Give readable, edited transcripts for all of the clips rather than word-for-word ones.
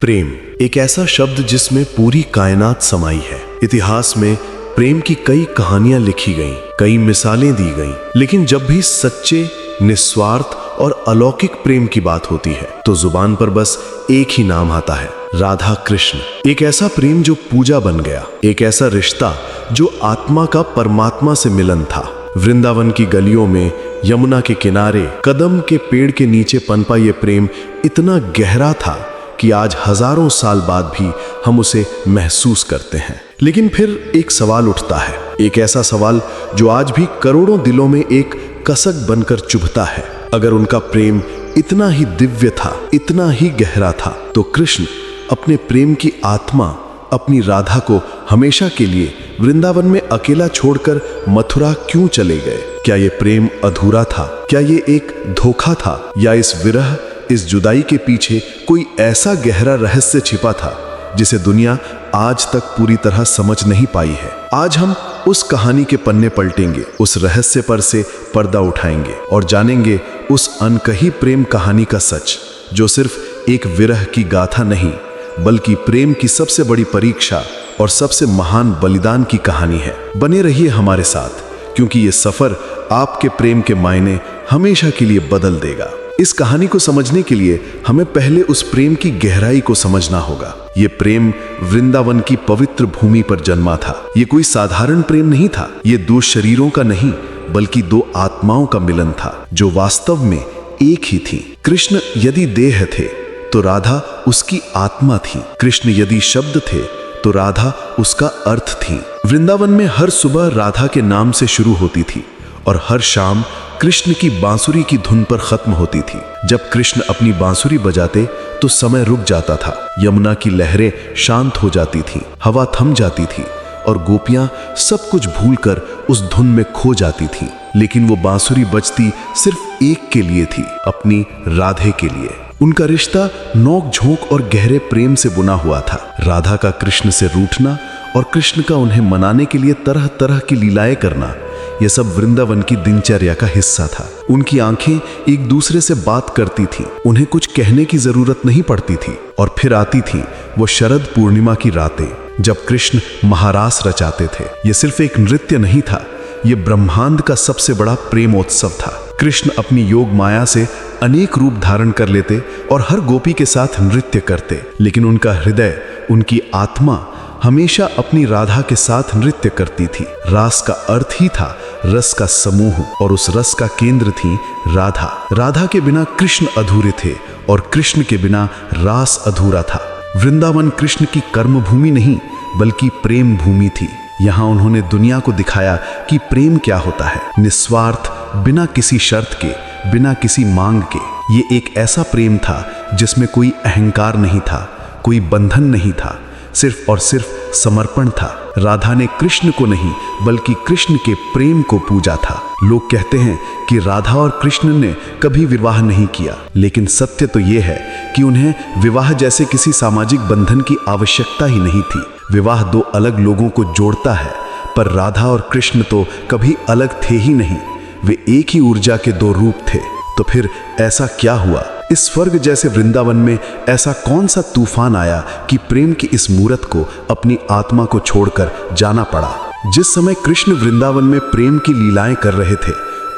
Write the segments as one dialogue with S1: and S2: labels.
S1: प्रेम एक ऐसा शब्द जिसमें पूरी कायनात समाई है। इतिहास में प्रेम की कई कहानियां लिखी गईं, कई मिसालें दी गईं, लेकिन जब भी सच्चे, निस्वार्थ और अलौकिक प्रेम की बात होती है तो जुबान पर बस एक ही नाम आता है, राधा कृष्ण। एक ऐसा प्रेम जो पूजा बन गया, एक ऐसा रिश्ता जो आत्मा का परमात्मा से मिलन था। वृंदावन की गलियों में, यमुना के किनारे, कदम के पेड़ के नीचे पनपा ये प्रेम इतना गहरा था कि आज हजारों साल बाद भी हम उसे महसूस करते हैं। लेकिन फिर एक सवाल उठता है, एक ऐसा सवाल जो आज भी करोड़ों दिलों में एक कसक बनकर चुभता है। अगर उनका प्रेम इतना ही दिव्य था, इतना ही गहरा था, तो कृष्ण अपने प्रेम की आत्मा, अपनी राधा को हमेशा के लिए वृंदावन में अकेला छोड़कर मथुरा क्यों चले गए? क्या ये प्रेम अधूरा था? क्या ये एक धोखा था? या इस विरह, इस जुदाई के पीछे कोई ऐसा गहरा रहस्य छिपा था जिसे दुनिया आज तक पूरी तरह समझ नहीं पाई है? आज हम उस कहानी के पन्ने पलटेंगे, उस रहस्य पर से पर्दा उठाएंगे और जानेंगे उस अनकही प्रेम कहानी का सच, जो सिर्फ एक विरह की गाथा नहीं बल्कि प्रेम की सबसे बड़ी परीक्षा और सबसे महान बलिदान की कहानी है। बने रहिए हमारे साथ, क्योंकि ये सफर आपके प्रेम के मायने हमेशा के लिए बदल देगा। इस कहानी को समझने के लिए हमें पहले उस प्रेम की गहराई को समझना होगा। ये प्रेम वृंदावन की पवित्र भूमि पर जन्मा था। ये कोई साधारण प्रेम नहीं था। ये दो शरीरों का नहीं बल्कि दो आत्माओं का मिलन था, जो वास्तव में एक ही थी। कृष्ण यदि देह थे तो राधा उसकी आत्मा थी। कृष्ण यदि शब्द थे तो राधा उसका अर्थ थी। वृंदावन में हर सुबह राधा के नाम से शुरू होती थी और हर शाम कृष्ण की बांसुरी की धुन पर खत्म होती थी। जब कृष्ण अपनी बांसुरी बजाते तो समय रुक जाता था, यमुना की लहरें शांत हो जाती थीं, हवा थम जाती थी और गोपियां सब कुछ भूलकर उस धुन में खो जाती थीं। लेकिन वो बांसुरी बजती सिर्फ एक के लिए थी, अपनी राधे के लिए। उनका रिश्ता नोक झोंक और गहरे प्रेम से बुना हुआ था। राधा का कृष्ण से रूठना और कृष्ण का उन्हें मनाने के लिए तरह तरह की लीलाएं करना, यह सब वृंदावन की दिनचर्या का हिस्सा था। उनकी आंखें एक दूसरे से बात करती थीं, उन्हें कुछ कहने की जरूरत नहीं पड़ती थी। और फिर आती थी वो शरद पूर्णिमा की रातें, जब कृष्ण महारास रचाते थे। यह सिर्फ एक नृत्य नहीं था, यह ब्रह्मांड का सबसे बड़ा प्रेमोत्सव था। कृष्ण अपनी योग माया से अनेक रूप धारण कर लेते और हर गोपी के साथ नृत्य करते, लेकिन उनका हृदय, उनकी आत्मा हमेशा अपनी राधा के साथ नृत्य करती थी। रास का अर्थ ही था रस का समूह, और उस रस का केंद्र थी राधा। राधा के बिना कृष्ण अधूरे थे और कृष्ण के बिना रास अधूरा था। वृंदावन कृष्ण की कर्म भूमि नहीं बल्कि प्रेम भूमि थी। यहाँ उन्होंने दुनिया को दिखाया कि प्रेम क्या होता है, निस्वार्थ, बिना किसी शर्त के, बिना किसी मांग के। ये एक ऐसा प्रेम था जिसमें कोई अहंकार नहीं था, कोई बंधन नहीं था, सिर्फ और सिर्फ समर्पण था। राधा ने कृष्ण को नहीं बल्कि कृष्ण के प्रेम को पूजा था। लोग कहते हैं कि राधा और कृष्ण ने कभी विवाह नहीं किया, लेकिन सत्य तो यह है कि उन्हें विवाह जैसे किसी सामाजिक बंधन की आवश्यकता ही नहीं थी। विवाह दो अलग लोगों को जोड़ता है, पर राधा और कृष्ण तो कभी अलग थे ही नहीं। वे एक ही ऊर्जा के दो रूप थे। तो फिर ऐसा क्या हुआ? इस स्वर्ग जैसे वृंदावन में ऐसा कौन सा तूफान आया कि प्रेम की इस मूरत को अपनी आत्मा को छोड़कर जाना पड़ा? जिस समय कृष्ण वृंदावन में प्रेम की लीलाएं कर रहे थे,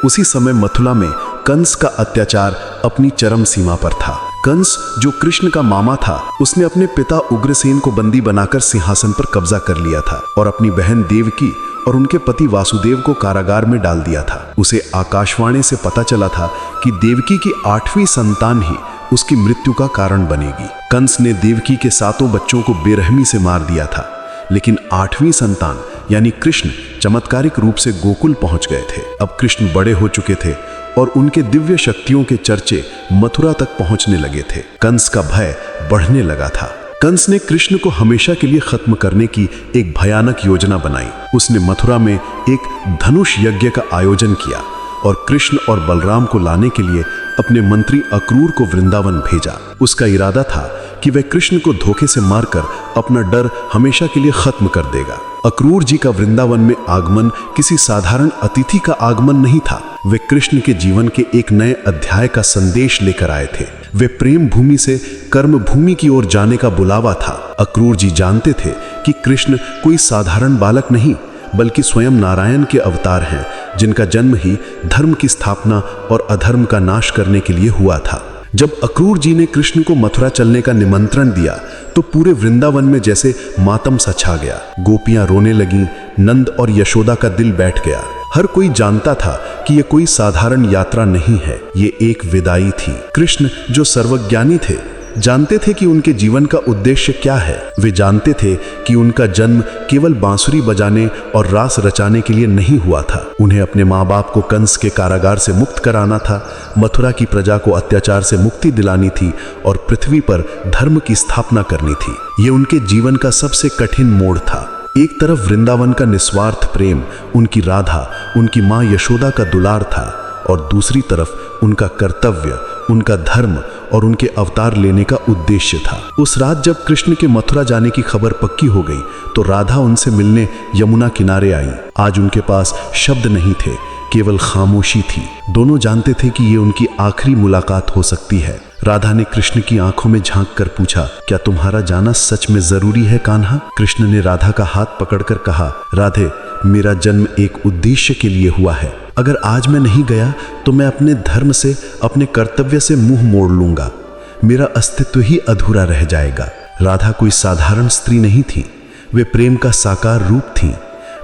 S1: उसी समय मथुरा में कंस का अत्याचार अपनी चरम सीमा पर था। कंस, जो कृष्ण का मामा था, उसने अपने पिता उग्रसेन को बंदी बनाकर सिंहासन पर कब्जा कर लिया था और अपनी बहन देवकी और उनके पति वासुदेव को कारागार में डाल दिया था। उसे आकाशवाणी से पता चला था कि देवकी की 8वीं संतान ही उसकी मृत्यु का कारण बनेगी। कंस ने देवकी के 7 बच्चों को बेरहमी से मार दिया था, लेकिन 8वीं संतान यानी कृष्ण चमत्कारिक रूप से गोकुल पहुंच गए थे। अब कृष्ण बड़े हो चुके थे और उनके दिव्य शक्तियों के चर्चे मथुरा तक पहुंचने लगे थे। कंस का भय बढ़ने लगा था। कंस ने कृष्ण को हमेशा के लिए खत्म करने की एक भयानक योजना बनाई। उसने मथुरा में एक धनुष यज्ञ का आयोजन किया और कृष्ण और बलराम को लाने के लिए अपने मंत्री अक्रूर को वृंदावन भेजा। उसका इरादा था कि वह कृष्ण को धोखे से मारकर अपना डर हमेशा के लिए खत्म कर देगा। अक्रूर जी का वृंदावन में आगमन किसी साधारण अतिथि का आगमन नहीं था। वे कृष्ण के जीवन के एक नए अध्याय का संदेश लेकर आए थे। वे प्रेम भूमि से कर्म भूमि की ओर जाने का बुलावा था। अक्रूर जी जानते थे कि कृष्ण कोई साधारण बालक नहीं, बल्कि स्वयं नारायण के अवतार हैं, जिनका जन्म ही धर्म की स्थापना और अधर्म का नाश करने के लिए हुआ था। जब अक्रूर जी ने कृष्ण को मथुरा चलने का निमंत्रण दिया तो पूरे वृंदावन में जैसे मातम सा छा गया। गोपियां रोने लगीं, नंद और यशोदा का दिल बैठ गया। हर कोई जानता था कि यह कोई साधारण यात्रा नहीं है, ये एक विदाई थी। कृष्ण जो सर्वज्ञानी थे, जानते थे कि उनके जीवन का उद्देश्य क्या है। वे जानते थे कि उनका जन्म केवल बांसुरी बजाने और रास रचाने के लिए नहीं हुआ था। उन्हें अपने माँ बाप को कंस के कारागार से मुक्त कराना था, मथुरा की प्रजा को अत्याचार से मुक्ति दिलानी थी और पृथ्वी पर धर्म की स्थापना करनी थी। ये उनके जीवन का सबसे कठिन मोड़ था। एक तरफ वृंदावन का निस्वार्थ प्रेम, उनकी राधा, उनकी माँ यशोदा का दुलार था, और दूसरी तरफ उनका कर्तव्य, उनका धर्म और उनके अवतार लेने का उद्देश्य था। उस रात जब कृष्ण के मथुरा जाने की खबर पक्की हो गई तो राधा उनसे मिलने यमुना किनारे आई। आज उनके पास शब्द नहीं थे, केवल खामोशी थी। दोनों जानते थे कि ये उनकी आखिरी मुलाकात हो सकती है। राधा ने कृष्ण की आंखों में झांक कर पूछा, क्या तुम्हारा जाना सच में जरूरी है कान्हा? कृष्ण ने राधा का हाथ पकड़कर कहा, राधे, मेरा जन्म एक उद्देश्य के लिए हुआ है। अगर आज मैं नहीं गया तो मैं अपने धर्म से, अपने कर्तव्य से मुंह मोड़ लूंगा। मेरा अस्तित्व ही अधूरा रह जाएगा। राधा कोई साधारण स्त्री नहीं थी, वे प्रेम का साकार रूप थी।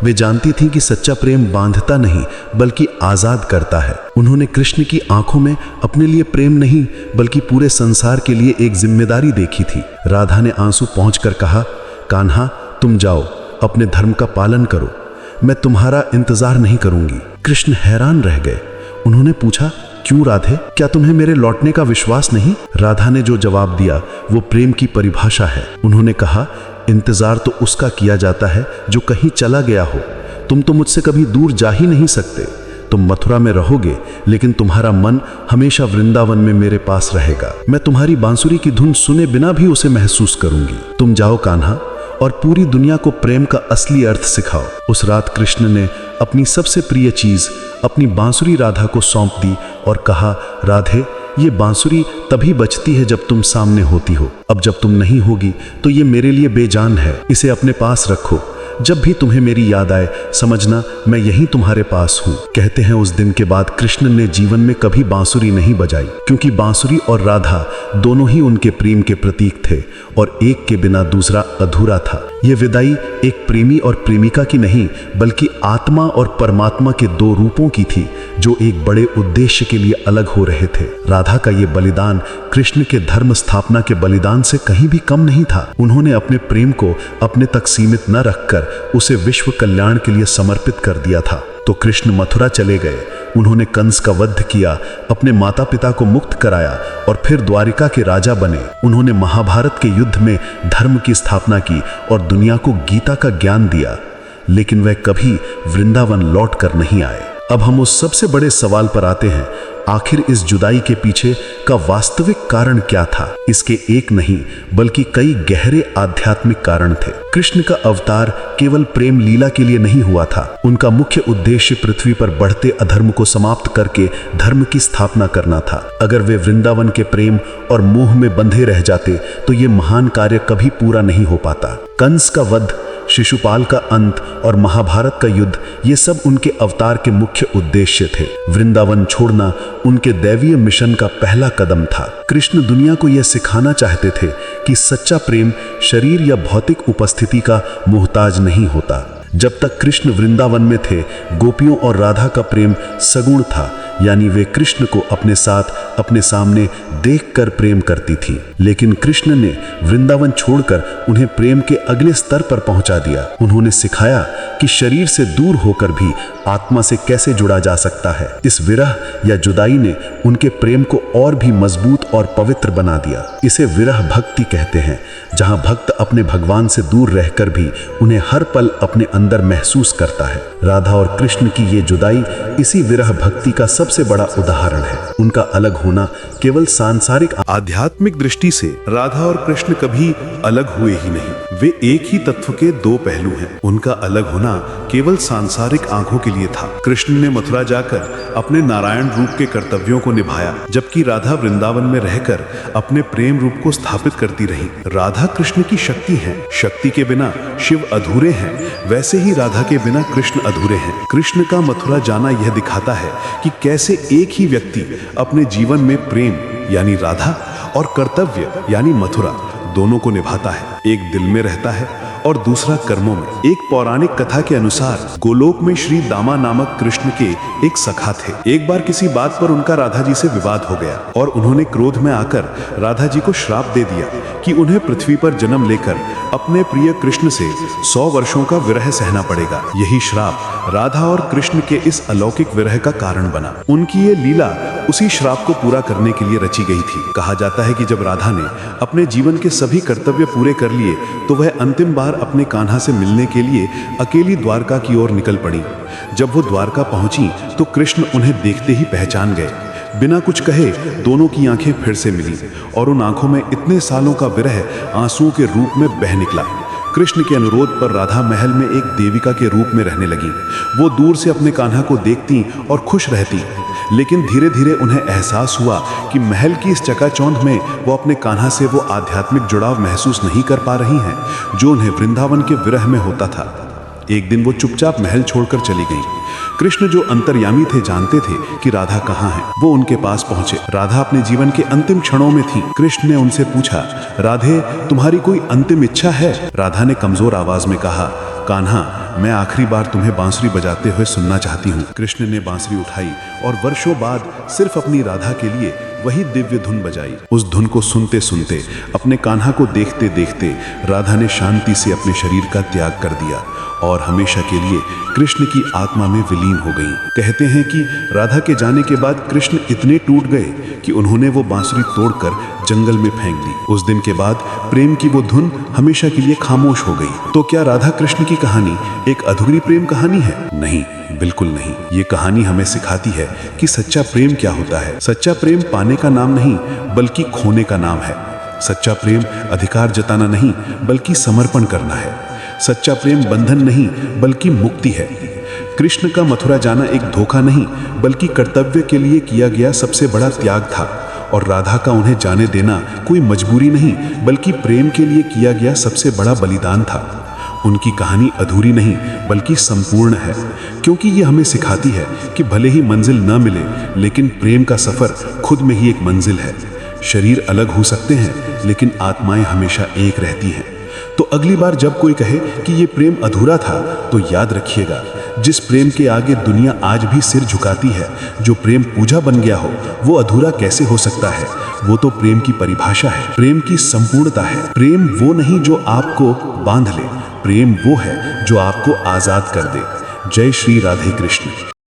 S1: वे जानती थीं कि सच्चा प्रेम बांधता नहीं बल्कि आजाद करता है। उन्होंने कृष्ण की आंखों में अपने लिए प्रेम नहीं बल्कि पूरे संसार के लिए एक जिम्मेदारी देखी थी। राधा ने आंसू पहुंचकर कहा, कान्हा, तुम जाओ, अपने धर्म का पालन करो, मैं तुम्हारा इंतजार नहीं करूंगी। कृष्ण हैरान रह गए। उन्होंने पूछा, क्यों राधे, क्या तुम्हें मेरे लौटने का विश्वास नहीं? राधा ने जो जवाब दिया वो प्रेम की परिभाषा है। उन्होंने कहा, इंतजार तो उसका किया जाता है जो कहीं चला गया हो। तुम तो मुझसे कभी दूर जा ही नहीं सकते। तुम मथुरा में रहोगे लेकिन तुम्हारा मन हमेशा वृंदावन में मेरे पास रहेगा। मैं तुम्हारी बांसुरी की धुन सुने बिना भी उसे महसूस करूंगी। तुम जाओ कान्हा और पूरी दुनिया को प्रेम का असली अर्थ सिखाओ। उस रात कृष्ण ने अपनी सबसे प्रिय चीज, अपनी बांसुरी राधा को सौंप दी और कहा, राधे, ये बांसुरी तभी बजती है जब तुम सामने होती हो। अब जब तुम नहीं होगी तो ये मेरे लिए बेजान है। इसे अपने पास रखो। जब भी तुम्हें मेरी याद आए समझना मैं यहीं तुम्हारे पास हूँ। कहते हैं उस दिन के बाद कृष्ण ने जीवन में कभी बांसुरी नहीं बजाई, क्योंकि बांसुरी और राधा दोनों ही उनके प्रेम के प्रतीक थे और एक के बिना दूसरा अधूरा था। ये विदाई एक प्रेमी और प्रेमिका की नहीं बल्कि आत्मा और परमात्मा के दो रूपों की थी जो एक बड़े उद्देश्य के लिए अलग हो रहे थे। राधा का ये बलिदान कृष्ण के धर्म स्थापना के बलिदान से कहीं भी कम नहीं था। उन्होंने अपने प्रेम को अपने तक सीमित न रखकर उसे विश्व कल्याण के लिए समर्पित कर दिया था। तो कृष्ण मथुरा चले गए। उन्होंने कंस का वध किया, अपने माता पिता को मुक्त कराया और फिर द्वारिका के राजा बने। उन्होंने महाभारत के युद्ध में धर्म की स्थापना की और दुनिया को गीता का ज्ञान दिया, लेकिन वह कभी वृंदावन लौट कर नहीं आए। अब हम उस सबसे बड़े सवाल पर आते हैं, आखिर इस जुदाई के पीछे का वास्तविक कारण क्या था? इसके एक नहीं बल्कि कई गहरे आध्यात्मिक कारण थे। कृष्ण का अवतार केवल प्रेम लीला के लिए नहीं हुआ था। उनका मुख्य उद्देश्य पृथ्वी पर बढ़ते अधर्म को समाप्त करके धर्म की स्थापना करना था। अगर वे वृंदावन के प्रेम और मोह में बंधे रह जाते तो ये महान कार्य कभी पूरा नहीं हो पाता। कंस का वध, शिशुपाल का अंत और महाभारत का युद्ध, ये सब उनके अवतार के मुख्य उद्देश्य थे। वृंदावन छोड़ना उनके दैवीय मिशन का पहला कदम था। कृष्ण दुनिया को यह सिखाना चाहते थे कि सच्चा प्रेम शरीर या भौतिक उपस्थिति का मोहताज नहीं होता। जब तक कृष्ण वृंदावन में थे, गोपियों और राधा का प्रेम सगुण था, यानी वे कृष्ण को अपने साथ, अपने सामने देखकर प्रेम करती थी। लेकिन कृष्ण ने वृंदावन छोड़कर उन्हें प्रेम के अगले स्तर पर पहुंचा दिया। उन्होंने सिखाया कि शरीर से दूर होकर भी आत्मा से कैसे जुड़ा जा सकता है। इस विरह या जुदाई ने उनके प्रेम को और भी मजबूत और पवित्र बना दिया। इसे विरह भक्ति कहते हैं,
S2: जहां भक्त अपने भगवान से दूर रहकर भी उन्हें हर पल अपने अंदर महसूस करता है। राधा और कृष्ण की ये जुदाई इसी विरह भक्ति का सबसे बड़ा उदाहरण है। उनका अलग होना केवल सांसारिक
S1: आध्यात्मिक दृष्टि से राधा और कृष्ण कभी अलग हुए ही नहीं, वे एक ही तत्व के दो पहलू हैं। उनका अलग होना केवल सांसारिक आंखों के लिए था। कृष्ण ने मथुरा जाकर अपने नारायण रूप के कर्तव्यों को निभाया, जबकि राधा वृंदावन में रहकर अपने प्रेम रूप को स्थापित करती रही। राधा कृष्ण की शक्ति है, शक्ति के बिना शिव अधूरे हैं, वैसे ही राधा के बिना कृष्ण अधूरे हैं। कृष्ण का मथुरा जाना यह दिखाता है कि कैसे एक ही व्यक्ति अपने जीवन में प्रेम यानी राधा और कर्तव्य यानी मथुरा दोनों को निभाता है। एक दिल में रहता है और दूसरा कर्मों में। एक पौराणिक कथा के अनुसार गोलोक में श्री दामा नामक कृष्ण के एक सखा थे। एक बार किसी बात पर उनका राधा जी से विवाद हो गया और उन्होंने क्रोध में आकर राधा जी को श्राप दे दिया कि उन्हें पृथ्वी पर जन्म लेकर अपने प्रिय कृष्ण से 100 वर्षों का विरह सहना पड़ेगा। यही श्राप राधा और कृष्ण के इस अलौकिक विरह का कारण बना। उनकी ये लीला उसी श्राप को पूरा करने के लिए रची गई थी। कहा जाता है कि जब राधा ने अपने जीवन के सभी कर्तव्य पूरे कर लिए तो वह अंतिम बार अपने कान्हा से मिलने के लिए अकेली द्वारका की ओर निकल पड़ी। जब वो द्वारका पहुंची तो कृष्ण उन्हें देखते ही पहचान गए। बिना कुछ कहे दोनों की आंखें फिर से मिली और उन आंखों में इतने सालों का विरह आंसुओं के रूप में बह निकला। कृष्ण के अनुरोध पर राधा महल में एक देविका के रूप में रहने लगी। वो दूर से अपने कान्हा को देखती और खुश रहती, लेकिन धीरे धीरे उन्हें एहसास हुआ कि महल की इस चकाचौंध में वो अपने कान्हा से वो आध्यात्मिक जुड़ाव महसूस नहीं कर पा रही हैं जो उन्हें वृंदावन के विरह में होता था। एक दिन वो चुपचाप महल छोड़कर चली गई। कृष्ण जो अंतर्यामी थे जानते थे कि राधा कहाँ है। वो उनके पास पहुंचे। राधा अपने जीवन के अंतिम क्षणों में थी। कृष्ण ने उनसे पूछा, राधे तुम्हारी कोई अंतिम इच्छा है? राधा ने कमजोर आवाज में कहा, कान्हा मैं आखिरी बार तुम्हें बांसुरी बजाते हुए सुनना चाहती हूँ। कृष्ण ने बांसुरी उठाई और वर्षों बाद सिर्फ अपनी राधा के लिए वही दिव्य धुन बजाई। उस धुन को सुनते सुनते, अपने कान्हा को देखते देखते राधा ने शांति से अपने शरीर का त्याग कर दिया और हमेशा के लिए कृष्ण की आत्मा में विलीन हो गई। कहते हैं कि राधा के जाने के बाद कृष्ण इतने टूट गए कि उन्होंने वो बांसुरी तोड़कर जंगल में फेंक दी। उस दिन के बाद प्रेम की वो धुन हमेशा के लिए खामोश हो गई। तो क्या राधा कृष्ण की कहानी एक अधूरी प्रेम कहानी है? नहीं, बिल्कुल नहीं। ये कहानी हमें सिखाती है कि सच्चा प्रेम क्या होता है। सच्चा प्रेम पाने का नाम नहीं बल्कि खोने का नाम है। सच्चा प्रेम अधिकार जताना नहीं बल्कि समर्पण करना है। सच्चा प्रेम बंधन नहीं बल्कि मुक्ति है। कृष्ण का मथुरा जाना एक धोखा नहीं बल्कि कर्तव्य के लिए किया गया सबसे बड़ा त्याग था और राधा का उन्हें जाने देना कोई मजबूरी नहीं बल्कि प्रेम के लिए किया गया सबसे बड़ा बलिदान था। उनकी कहानी अधूरी नहीं बल्कि संपूर्ण है, क्योंकि ये हमें सिखाती है कि भले ही मंजिल न मिले लेकिन प्रेम का सफर खुद में ही एक मंजिल है। शरीर अलग हो सकते हैं लेकिन आत्माएं हमेशा एक रहती हैं। तो अगली बार जब कोई कहे कि ये प्रेम अधूरा था तो याद रखिएगा, जिस प्रेम के आगे दुनिया आज भी सिर झुकाती है, जो प्रेम पूजा बन गया हो, वो अधूरा कैसे हो सकता है? वो तो प्रेम की परिभाषा है, प्रेम की संपूर्णता है। प्रेम वो नहीं जो आपको बांध ले, प्रेम वो है जो आपको आजाद कर दे। जय श्री राधे कृष्ण।